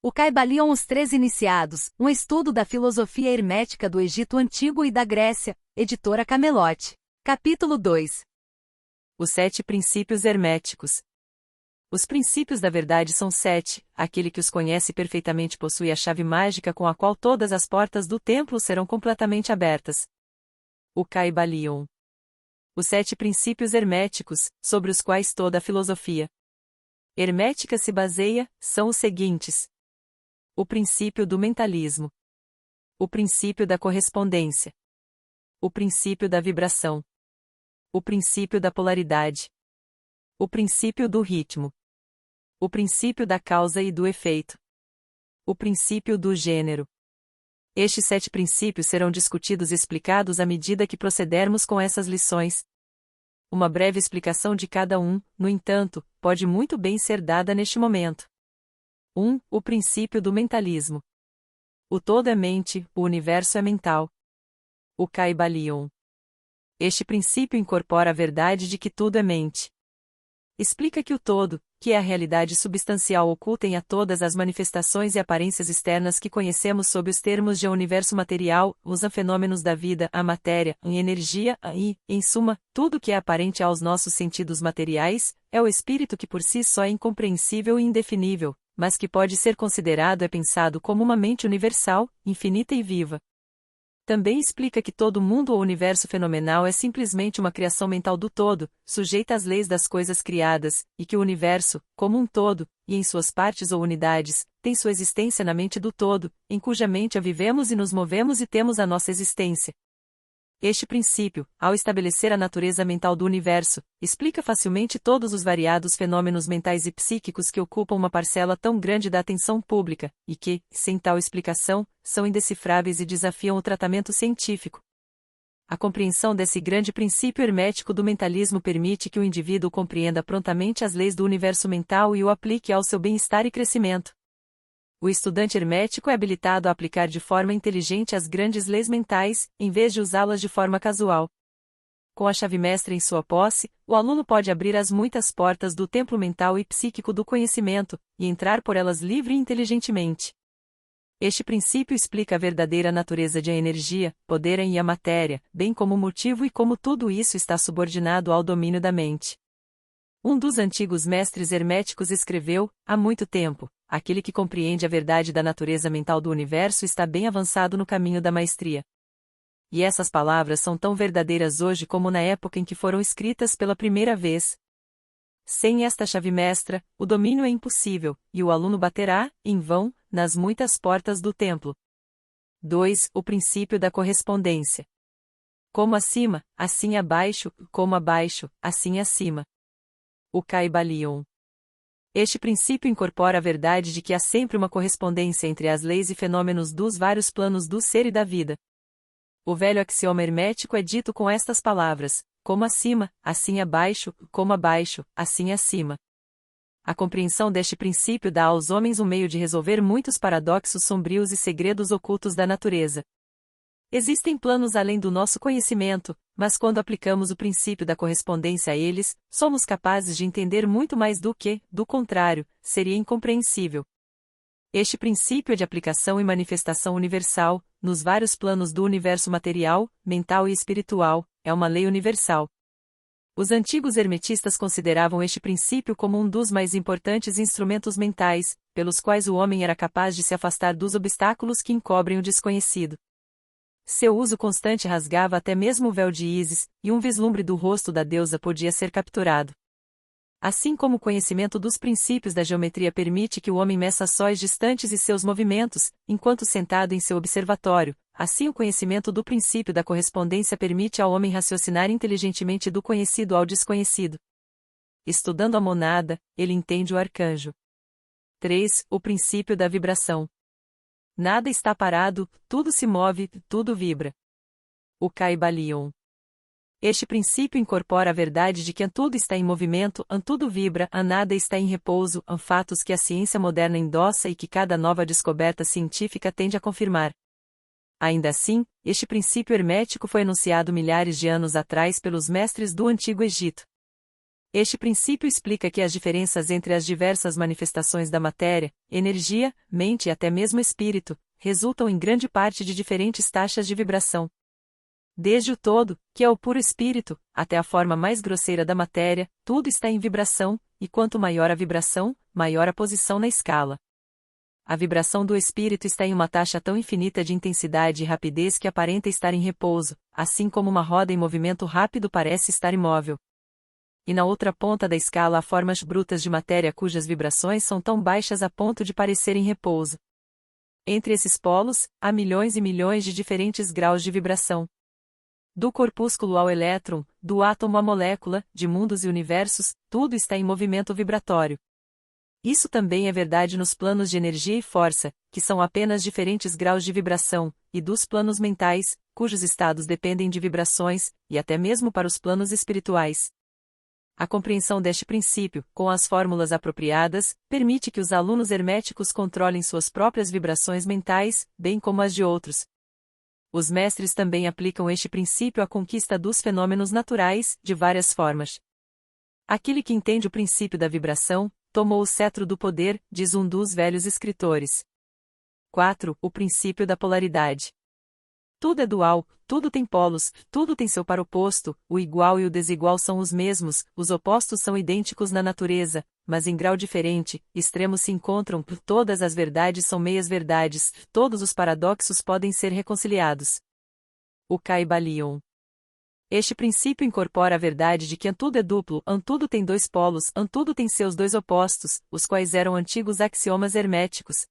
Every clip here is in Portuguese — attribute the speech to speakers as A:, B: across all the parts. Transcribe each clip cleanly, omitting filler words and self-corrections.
A: O Caibalion Os Três Iniciados, um estudo da filosofia hermética do Egito Antigo e da Grécia, editora Camelote. Capítulo 2.
B: Os 7 princípios herméticos. Os princípios da verdade são 7, aquele que os conhece perfeitamente possui a chave mágica com a qual todas as portas do templo serão completamente abertas. O Caibalion. Os 7 princípios herméticos, sobre os quais toda a filosofia hermética se baseia, são os seguintes: o princípio do mentalismo, o princípio da correspondência, o princípio da vibração, o princípio da polaridade, o princípio do ritmo, o princípio da causa e do efeito, o princípio do gênero. Estes 7 princípios serão discutidos e explicados à medida que procedermos com essas lições. Uma breve explicação de cada um, no entanto, pode muito bem ser dada neste momento. 1. O princípio do mentalismo. O todo é mente, o universo é mental. O Caibalion. Este princípio incorpora a verdade de que tudo é mente. Explica que o todo, que é a realidade substancial oculta em a todas as manifestações e aparências externas que conhecemos sob os termos de universo material, os fenômenos da vida, a matéria, a energia, e, em suma, tudo que é aparente aos nossos sentidos materiais, é o espírito que por si só é incompreensível e indefinível, mas que pode ser considerado e pensado como uma mente universal, infinita e viva. Também explica que todo mundo ou universo fenomenal é simplesmente uma criação mental do todo, sujeita às leis das coisas criadas, e que o universo, como um todo, e em suas partes ou unidades, tem sua existência na mente do todo, em cuja mente a vivemos e nos movemos e temos a nossa existência. Este princípio, ao estabelecer a natureza mental do universo, explica facilmente todos os variados fenômenos mentais e psíquicos que ocupam uma parcela tão grande da atenção pública, e que, sem tal explicação, são indecifráveis e desafiam o tratamento científico. A compreensão desse grande princípio hermético do mentalismo permite que o indivíduo compreenda prontamente as leis do universo mental e o aplique ao seu bem-estar e crescimento. O estudante hermético é habilitado a aplicar de forma inteligente as grandes leis mentais, em vez de usá-las de forma casual. Com a chave mestra em sua posse, o aluno pode abrir as muitas portas do templo mental e psíquico do conhecimento, e entrar por elas livre e inteligentemente. Este princípio explica a verdadeira natureza de a energia, poder e a matéria, bem como o motivo e como tudo isso está subordinado ao domínio da mente. Um dos antigos mestres herméticos escreveu, há muito tempo: aquele que compreende a verdade da natureza mental do universo está bem avançado no caminho da maestria. E essas palavras são tão verdadeiras hoje como na época em que foram escritas pela primeira vez. Sem esta chave mestra, o domínio é impossível, e o aluno baterá, em vão, nas muitas portas do templo. 2. O princípio da correspondência. Como acima, assim abaixo, como abaixo, assim acima. O Caibalion. Este princípio incorpora a verdade de que há sempre uma correspondência entre as leis e fenômenos dos vários planos do ser e da vida. O velho axioma hermético é dito com estas palavras: como acima, assim abaixo, como abaixo, assim acima. A compreensão deste princípio dá aos homens um meio de resolver muitos paradoxos sombrios e segredos ocultos da natureza. Existem planos além do nosso conhecimento, mas quando aplicamos o princípio da correspondência a eles, somos capazes de entender muito mais do que, do contrário, seria incompreensível. Este princípio é de aplicação e manifestação universal, nos vários planos do universo material, mental e espiritual, é uma lei universal. Os antigos hermetistas consideravam este princípio como um dos mais importantes instrumentos mentais, pelos quais o homem era capaz de se afastar dos obstáculos que encobrem o desconhecido. Seu uso constante rasgava até mesmo o véu de Ísis, e um vislumbre do rosto da deusa podia ser capturado. Assim como o conhecimento dos princípios da geometria permite que o homem meça sóis distantes e seus movimentos, enquanto sentado em seu observatório, assim o conhecimento do princípio da correspondência permite ao homem raciocinar inteligentemente do conhecido ao desconhecido. Estudando a monada, ele entende o arcanjo. 3. O princípio da vibração. Nada está parado, tudo se move, tudo vibra. O Caibalion. Este princípio incorpora a verdade de que tudo está em movimento, tudo vibra, nada está em repouso, fatos que a ciência moderna endossa e que cada nova descoberta científica tende a confirmar. Ainda assim, este princípio hermético foi enunciado milhares de anos atrás pelos mestres do Antigo Egito. Este princípio explica que as diferenças entre as diversas manifestações da matéria, energia, mente e até mesmo espírito, resultam em grande parte de diferentes taxas de vibração. Desde o todo, que é o puro espírito, até a forma mais grosseira da matéria, tudo está em vibração, e quanto maior a vibração, maior a posição na escala. A vibração do espírito está em uma taxa tão infinita de intensidade e rapidez que aparenta estar em repouso, assim como uma roda em movimento rápido parece estar imóvel. E na outra ponta da escala há formas brutas de matéria cujas vibrações são tão baixas a ponto de parecer em repouso. Entre esses polos, há milhões e milhões de diferentes graus de vibração. Do corpúsculo ao elétron, do átomo à molécula, de mundos e universos, tudo está em movimento vibratório. Isso também é verdade nos planos de energia e força, que são apenas diferentes graus de vibração, e dos planos mentais, cujos estados dependem de vibrações, e até mesmo para os planos espirituais. A compreensão deste princípio, com as fórmulas apropriadas, permite que os alunos herméticos controlem suas próprias vibrações mentais, bem como as de outros. Os mestres também aplicam este princípio à conquista dos fenômenos naturais, de várias formas. Aquele que entende o princípio da vibração, tomou o cetro do poder, diz um dos velhos escritores. 4. O princípio da polaridade. Tudo é dual, tudo tem polos, tudo tem seu par oposto, o igual e o desigual são os mesmos, os opostos são idênticos na natureza, mas em grau diferente, extremos se encontram, todas as verdades são meias-verdades, todos os paradoxos podem ser reconciliados. O Caibalion. Este princípio incorpora a verdade de que tudo é duplo, tudo tem dois polos, tudo tem seus dois opostos, os quais eram antigos axiomas herméticos.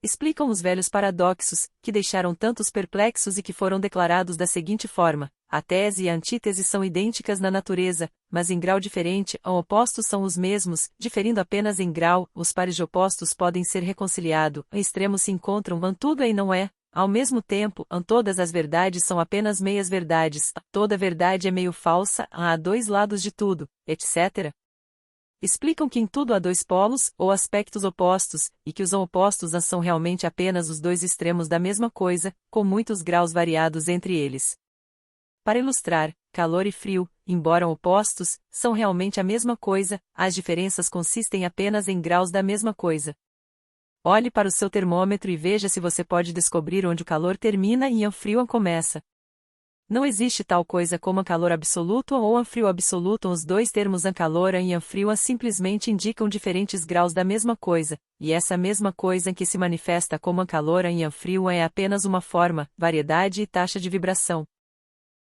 B: Explicam os velhos paradoxos, que deixaram tantos perplexos e que foram declarados da seguinte forma: a tese e a antítese são idênticas na natureza, mas em grau diferente, opostos são os mesmos, diferindo apenas em grau, os pares de opostos podem ser reconciliados, extremos se encontram, tudo é e não é, ao mesmo tempo, todas as verdades são apenas meias-verdades, toda verdade é meio falsa, há dois lados de tudo, etc. Explicam que em tudo há dois polos, ou aspectos opostos, e que os opostos são realmente apenas os dois extremos da mesma coisa, com muitos graus variados entre eles. Para ilustrar, calor e frio, embora opostos, são realmente a mesma coisa, as diferenças consistem apenas em graus da mesma coisa. Olhe para o seu termômetro e veja se você pode descobrir onde o calor termina e o frio começa. Não existe tal coisa como calor absoluto ou frio absoluto. Os dois termos calor e frio simplesmente indicam diferentes graus da mesma coisa, e essa mesma coisa que se manifesta como calor e frio é apenas uma forma, variedade e taxa de vibração.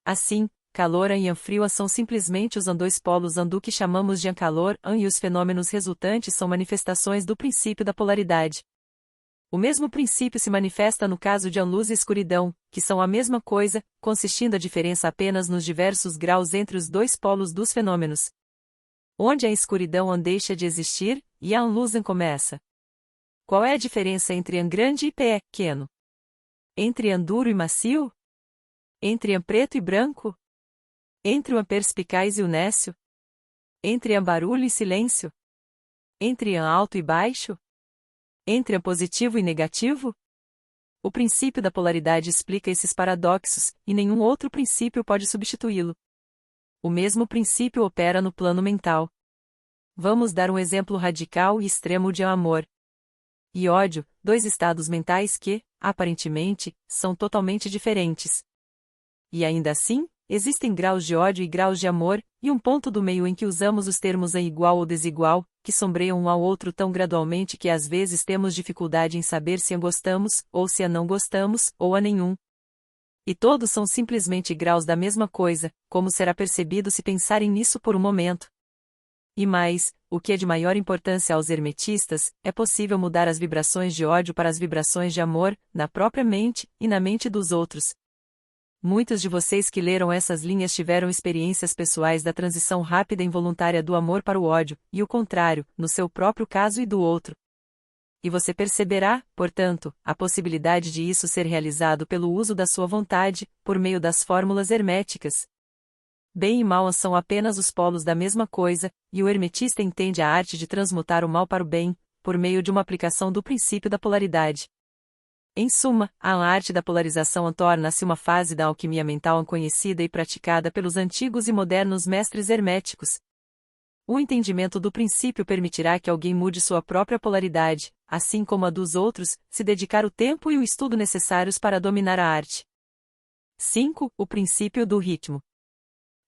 B: Assim, calor e frio são simplesmente os dois polos do que chamamos de calor, e os fenômenos resultantes são manifestações do princípio da polaridade. O mesmo princípio se manifesta no caso de luz e escuridão, que são a mesma coisa, consistindo a diferença apenas nos diversos graus entre os dois polos dos fenômenos. Onde a escuridão deixa de existir, e a luz começa. Qual é a diferença entre grande e pequeno? Entre duro e macio? Entre preto e branco? Entre o perspicaz e o nécio? Entre barulho e silêncio? Entre alto e baixo? Entre positivo e negativo? O princípio da polaridade explica esses paradoxos, e nenhum outro princípio pode substituí-lo. O mesmo princípio opera no plano mental. Vamos dar um exemplo radical e extremo de amor e ódio, dois estados mentais que, aparentemente, são totalmente diferentes. E ainda assim, existem graus de ódio e graus de amor, e um ponto do meio em que usamos os termos igual ou desigual, que sombreiam um ao outro tão gradualmente que às vezes temos dificuldade em saber se a gostamos, ou se a não gostamos, ou a nenhum. E todos são simplesmente graus da mesma coisa, como será percebido se pensarem nisso por um momento. E mais, o que é de maior importância aos hermetistas, é possível mudar as vibrações de ódio para as vibrações de amor, na própria mente, e na mente dos outros. Muitos de vocês que leram essas linhas tiveram experiências pessoais da transição rápida e involuntária do amor para o ódio, e o contrário, no seu próprio caso e do outro. E você perceberá, portanto, a possibilidade de isso ser realizado pelo uso da sua vontade, por meio das fórmulas herméticas. Bem e mal são apenas os polos da mesma coisa, e o hermetista entende a arte de transmutar o mal para o bem, por meio de uma aplicação do princípio da polaridade. Em suma, a arte da polarização torna-se uma fase da alquimia mental conhecida e praticada pelos antigos e modernos mestres herméticos. O entendimento do princípio permitirá que alguém mude sua própria polaridade, assim como a dos outros, se dedicar o tempo e o estudo necessários para dominar a arte. 5. O princípio do ritmo.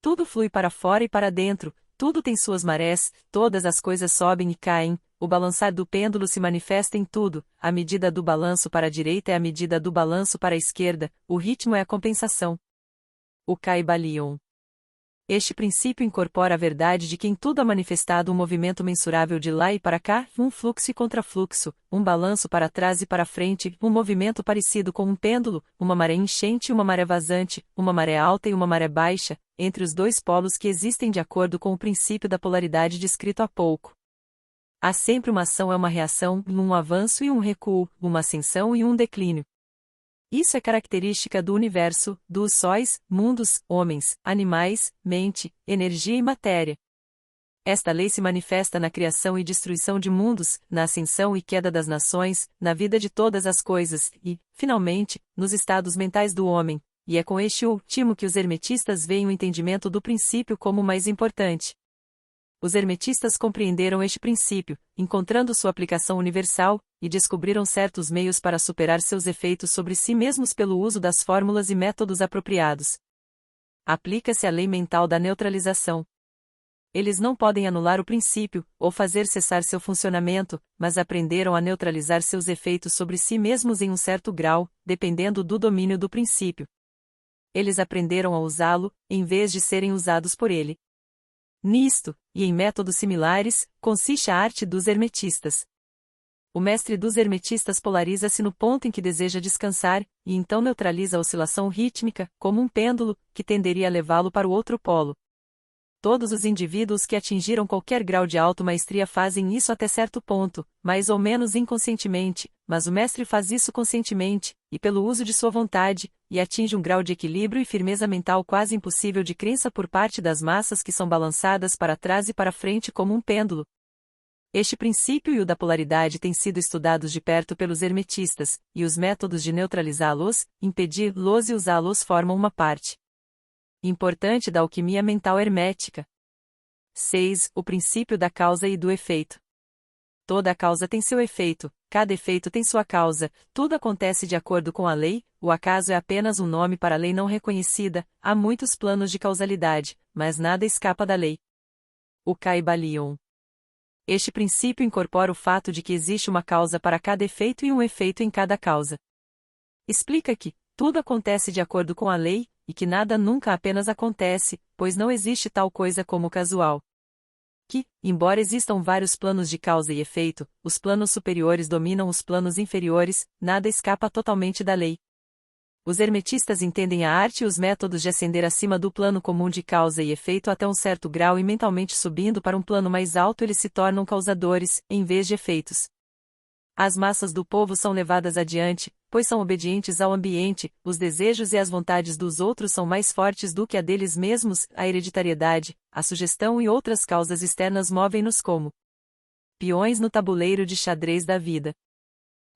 B: Tudo flui para fora e para dentro, tudo tem suas marés, todas as coisas sobem e caem, o balançar do pêndulo se manifesta em tudo, a medida do balanço para a direita é a medida do balanço para a esquerda, o ritmo é a compensação. O Kybalion. Este princípio incorpora a verdade de que em tudo há manifestado um movimento mensurável de lá e para cá, um fluxo e contrafluxo, um balanço para trás e para frente, um movimento parecido com um pêndulo, uma maré enchente e uma maré vazante, uma maré alta e uma maré baixa, entre os dois polos que existem de acordo com o princípio da polaridade descrito há pouco. Há sempre uma ação e uma reação, um avanço e um recuo, uma ascensão e um declínio. Isso é característica do universo, dos sóis, mundos, homens, animais, mente, energia e matéria. Esta lei se manifesta na criação e destruição de mundos, na ascensão e queda das nações, na vida de todas as coisas e, finalmente, nos estados mentais do homem, e é com este último que os hermetistas veem o entendimento do princípio como o mais importante. Os hermetistas compreenderam este princípio, encontrando sua aplicação universal, e descobriram certos meios para superar seus efeitos sobre si mesmos pelo uso das fórmulas e métodos apropriados. Aplica-se a lei mental da neutralização. Eles não podem anular o princípio, ou fazer cessar seu funcionamento, mas aprenderam a neutralizar seus efeitos sobre si mesmos em um certo grau, dependendo do domínio do princípio. Eles aprenderam a usá-lo, em vez de serem usados por ele. Nisto, e em métodos similares, consiste a arte dos hermetistas. O mestre dos hermetistas polariza-se no ponto em que deseja descansar, e então neutraliza a oscilação rítmica, como um pêndulo, que tenderia a levá-lo para o outro polo. Todos os indivíduos que atingiram qualquer grau de automaestria fazem isso até certo ponto, mais ou menos inconscientemente, mas o mestre faz isso conscientemente, e pelo uso de sua vontade, e atinge um grau de equilíbrio e firmeza mental quase impossível de crença por parte das massas que são balançadas para trás e para frente como um pêndulo. Este princípio e o da polaridade têm sido estudados de perto pelos hermetistas, e os métodos de neutralizá-los, impedi-los e usá-los formam uma parte importante da alquimia mental hermética. 6. O princípio da causa e do efeito. Toda causa tem seu efeito, cada efeito tem sua causa, tudo acontece de acordo com a lei, o acaso é apenas um nome para a lei não reconhecida, há muitos planos de causalidade, mas nada escapa da lei. O Kybalion. Este princípio incorpora o fato de que existe uma causa para cada efeito e um efeito em cada causa. Explica que tudo acontece de acordo com a lei, e que nada nunca apenas acontece, pois não existe tal coisa como casual. Que, embora existam vários planos de causa e efeito, os planos superiores dominam os planos inferiores, nada escapa totalmente da lei. Os hermetistas entendem a arte e os métodos de ascender acima do plano comum de causa e efeito até um certo grau e mentalmente subindo para um plano mais alto eles se tornam causadores, em vez de efeitos. As massas do povo são levadas adiante, pois são obedientes ao ambiente, os desejos e as vontades dos outros são mais fortes do que a deles mesmos, a hereditariedade, a sugestão e outras causas externas movem-nos como peões no tabuleiro de xadrez da vida.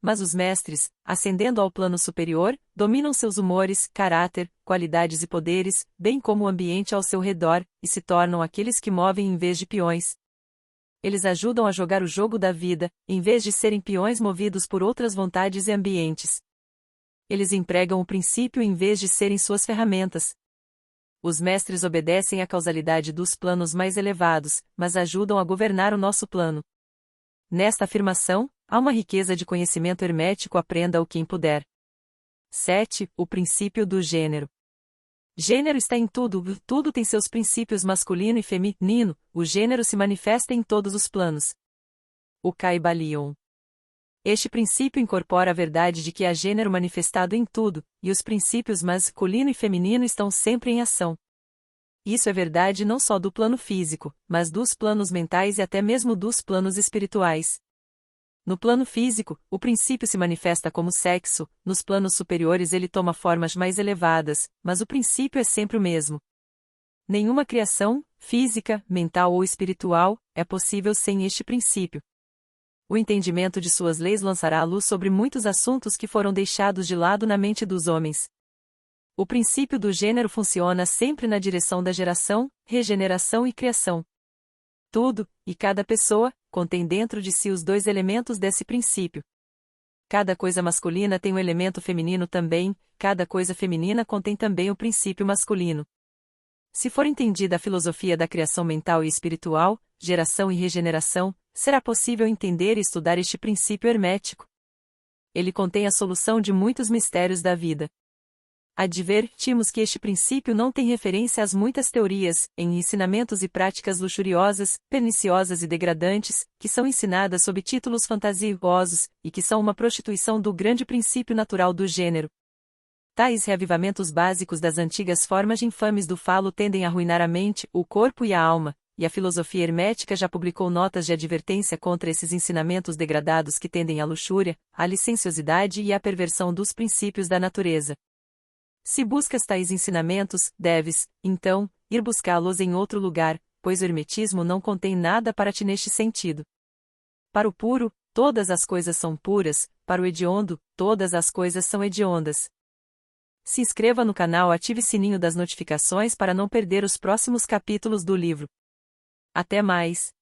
B: Mas os mestres, ascendendo ao plano superior, dominam seus humores, caráter, qualidades e poderes, bem como o ambiente ao seu redor, e se tornam aqueles que movem em vez de peões. Eles ajudam a jogar o jogo da vida, em vez de serem peões movidos por outras vontades e ambientes. Eles empregam o princípio em vez de serem suas ferramentas. Os mestres obedecem à causalidade dos planos mais elevados, mas ajudam a governar o nosso plano. Nesta afirmação, há uma riqueza de conhecimento hermético, aprenda o quem puder. 7. O princípio do gênero. Gênero está em tudo, tudo tem seus princípios masculino e feminino, o gênero se manifesta em todos os planos. O Kybalion. Este princípio incorpora a verdade de que há gênero manifestado em tudo, e os princípios masculino e feminino estão sempre em ação. Isso é verdade não só do plano físico, mas dos planos mentais e até mesmo dos planos espirituais. No plano físico, o princípio se manifesta como sexo, nos planos superiores ele toma formas mais elevadas, mas o princípio é sempre o mesmo. Nenhuma criação, física, mental ou espiritual, é possível sem este princípio. O entendimento de suas leis lançará a luz sobre muitos assuntos que foram deixados de lado na mente dos homens. O princípio do gênero funciona sempre na direção da geração, regeneração e criação. Tudo, e cada pessoa, contém dentro de si os dois elementos desse princípio. Cada coisa masculina tem um elemento feminino também, cada coisa feminina contém também o princípio masculino. Se for entendida a filosofia da criação mental e espiritual, geração e regeneração, será possível entender e estudar este princípio hermético. Ele contém a solução de muitos mistérios da vida. Advertimos que este princípio não tem referência às muitas teorias, em ensinamentos e práticas luxuriosas, perniciosas e degradantes, que são ensinadas sob títulos fantasiosos, e que são uma prostituição do grande princípio natural do gênero. Tais reavivamentos básicos das antigas formas infames do falo tendem a arruinar a mente, o corpo e a alma, e a filosofia hermética já publicou notas de advertência contra esses ensinamentos degradados que tendem à luxúria, à licenciosidade e à perversão dos princípios da natureza. Se buscas tais ensinamentos, deves, então, ir buscá-los em outro lugar, pois o hermetismo não contém nada para ti neste sentido. Para o puro, todas as coisas são puras, para o hediondo, todas as coisas são hediondas. Se inscreva no canal, ative o sininho das notificações para não perder os próximos capítulos do livro. Até mais!